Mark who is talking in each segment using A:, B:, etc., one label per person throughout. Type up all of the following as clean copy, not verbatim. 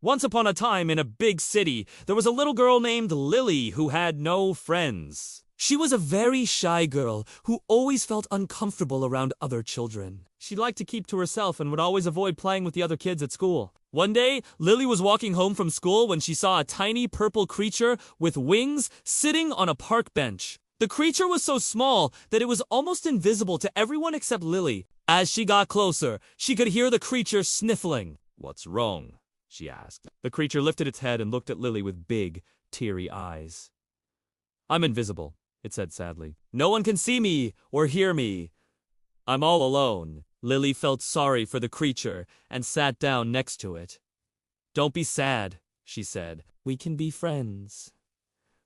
A: Once upon a time in a big city, there was a little girl named Lily who had no friends. She was a very shy girl who always felt uncomfortable around other children. She liked to keep to herself and would always avoid playing with the other kids at school. One day, Lily was walking home from school when she saw a tiny purple creature with wings sitting on a park bench. The creature was so small that it was almost invisible to everyone except Lily. As she got closer, she could hear the creature sniffling. "What's wrong?" she asked. The creature lifted its head and looked at Lily with big, teary eyes. "I'm invisible," it said sadly. "No one can see me or hear me. I'm all alone." Lily felt sorry for the creature and sat down next to it. "Don't be sad," she said. "We can be friends."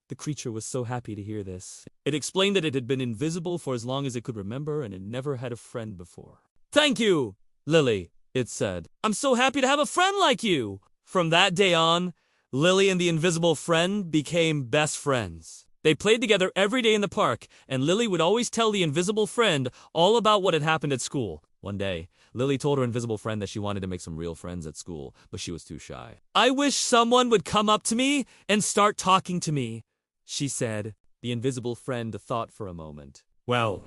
A: The creature was so happy to hear this. It explained that it had been invisible for as long as it could remember and it never had a friend before. "Thank you, Lily," it said. "I'm so happy to have a friend like you." From that day on, Lily and the invisible friend became best friends. They played together every day in the park, and Lily would always tell the invisible friend all about what had happened at school. One day, Lily told her invisible friend that she wanted to make some real friends at school, but she was too shy. "I wish someone would come up to me and start talking to me," she said. The invisible friend thought for a moment. "Well,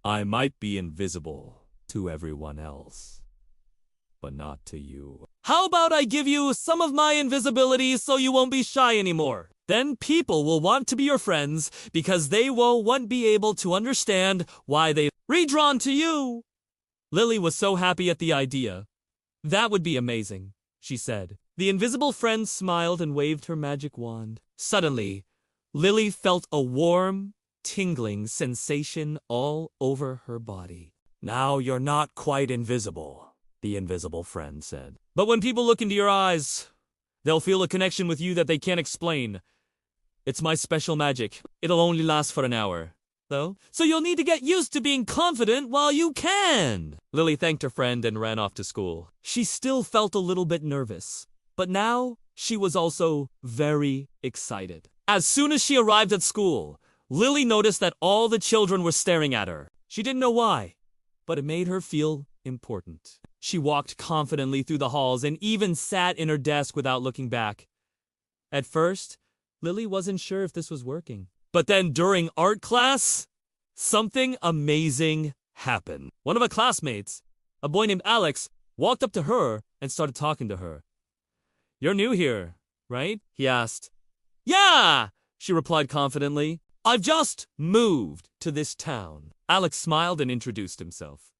A: I might be invisible to everyone else, but not to you. How about I give you some of my invisibility so you won't be shy anymore? Then people will want to be your friends because they won't be able to understand why they're redrawn to you." Lily was so happy at the idea. "That would be amazing," she said. The invisible friend smiled and waved her magic wand. Suddenly, Lily felt a warm, tingling sensation all over her body. "Now you're not quite invisible," the invisible friend said. "But when people look into your eyes, they'll feel a connection with you that they can't explain. It's my special magic. It'll only last for an hour, though. So you'll need to get used to being confident while you can." Lily thanked her friend and ran off to school. She still felt a little bit nervous, but now she was also very excited. As soon as she arrived at school, Lily noticed that all the children were staring at her. She didn't know why, but it made her feel important. She walked confidently through the halls and even sat in her desk without looking back. At first, Lily wasn't sure if this was working. But then during art class, something amazing happened. One of her classmates, a boy named Alex, walked up to her and started talking to her. "You're new here, right?" he asked. "Yeah," she replied confidently. "I've just moved to this town." Alex smiled and introduced himself.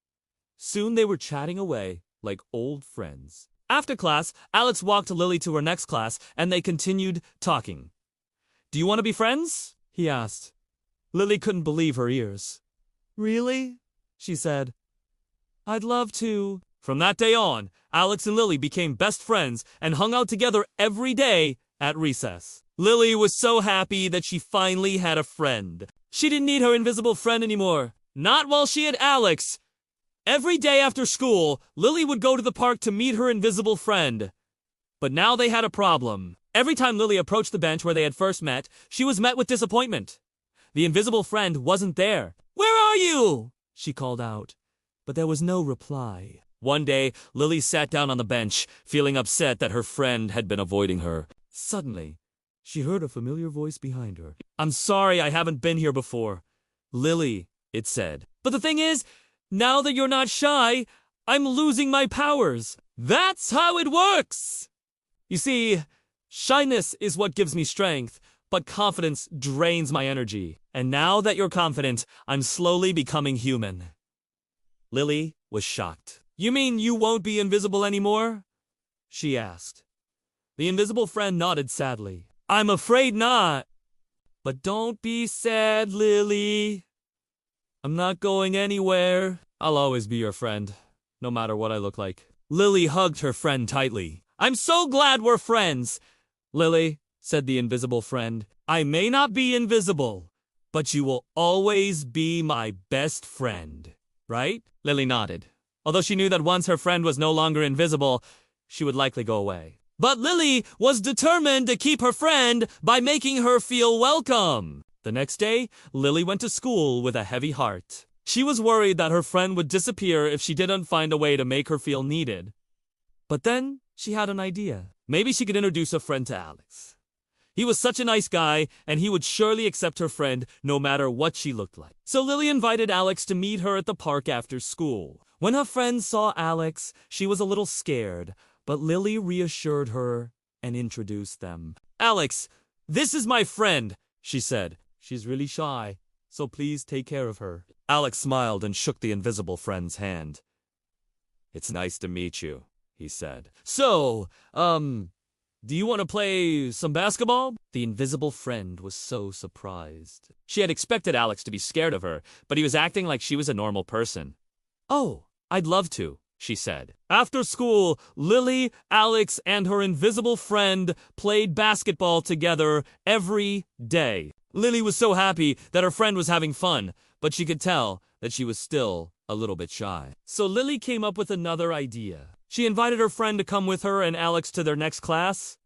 A: Soon they were chatting away like old friends. After class, Alex walked Lily to her next class and they continued talking. "Do you want to be friends?" he asked. Lily couldn't believe her ears. "Really?" she said. "I'd love to." From that day on, Alex and Lily became best friends and hung out together every day at recess. Lily was so happy that she finally had a friend. She didn't need her invisible friend anymore. Not while she had Alex. Every day after school, Lily would go to the park to meet her invisible friend. But now they had a problem. Every time Lily approached the bench where they had first met, she was met with disappointment. The invisible friend wasn't there. "Where are you?" she called out. But there was no reply. One day, Lily sat down on the bench, feeling upset that her friend had been avoiding her. Suddenly, she heard a familiar voice behind her. "I'm sorry I haven't been here before, Lily," it said. "But the thing is, now that you're not shy, I'm losing my powers." "That's how it works! You see, shyness is what gives me strength, but confidence drains my energy. And now that you're confident, I'm slowly becoming human." Lily was shocked. "You mean you won't be invisible anymore?" she asked. The invisible friend nodded sadly. "I'm afraid not. But don't be sad, Lily. I'm not going anywhere. I'll always be your friend, no matter what I look like." Lily hugged her friend tightly. "I'm so glad we're friends." "Lily," said the invisible friend, "I may not be invisible, but you will always be my best friend, right?" Lily nodded. Although she knew that once her friend was no longer invisible, she would likely go away. But Lily was determined to keep her friend by making her feel welcome. The next day, Lily went to school with a heavy heart. She was worried that her friend would disappear if she didn't find a way to make her feel needed. But then she had an idea. Maybe she could introduce her friend to Alex. He was such a nice guy, and he would surely accept her friend no matter what she looked like. So Lily invited Alex to meet her at the park after school. When her friend saw Alex, she was a little scared, but Lily reassured her and introduced them. "Alex, this is my friend," she said. "She's really shy, so please take care of her." Alex smiled and shook the invisible friend's hand. "It's nice to meet you," he said. "So, do you want to play some basketball?" The invisible friend was so surprised. She had expected Alex to be scared of her, but he was acting like she was a normal person. "Oh, I'd love to," she said. After school, Lily, Alex, and her invisible friend played basketball together every day. Lily was so happy that her friend was having fun, but she could tell that she was still a little bit shy. So Lily came up with another idea. She invited her friend to come with her and Alex to their next class.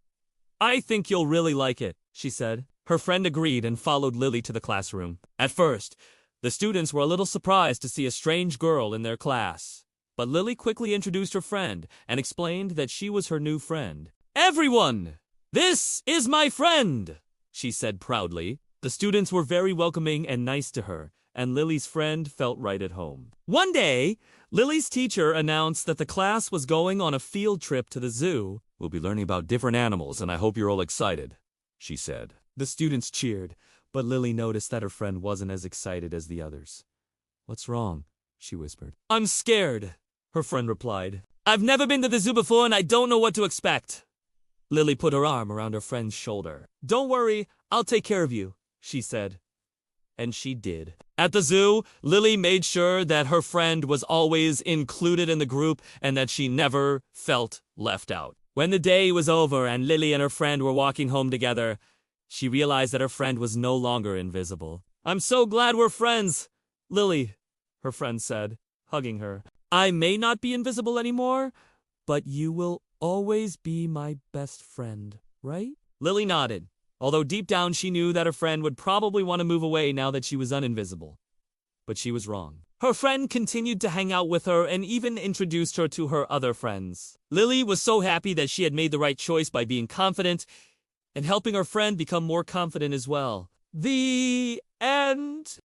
A: "I think you'll really like it," she said. Her friend agreed and followed Lily to the classroom. At first, the students were a little surprised to see a strange girl in their class. But Lily quickly introduced her friend and explained that she was her new friend. "Everyone, this is my friend," she said proudly. The students were very welcoming and nice to her, and Lily's friend felt right at home. One day, Lily's teacher announced that the class was going on a field trip to the zoo. "We'll be learning about different animals, and I hope you're all excited," she said. The students cheered, but Lily noticed that her friend wasn't as excited as the others. "What's wrong?" she whispered. "I'm scared," her friend replied. "I've never been to the zoo before and I don't know what to expect." Lily put her arm around her friend's shoulder. "Don't worry, I'll take care of you," she said. And she did. At the zoo, Lily made sure that her friend was always included in the group and that she never felt left out. When the day was over and Lily and her friend were walking home together, she realized that her friend was no longer invisible. "I'm so glad we're friends, Lily," her friend said, hugging her. "I may not be invisible anymore, but you will always be my best friend, right?" Lily nodded, although deep down she knew that her friend would probably want to move away now that she was uninvisible. But she was wrong. Her friend continued to hang out with her and even introduced her to her other friends. Lily was so happy that she had made the right choice by being confident and helping her friend become more confident as well. The end.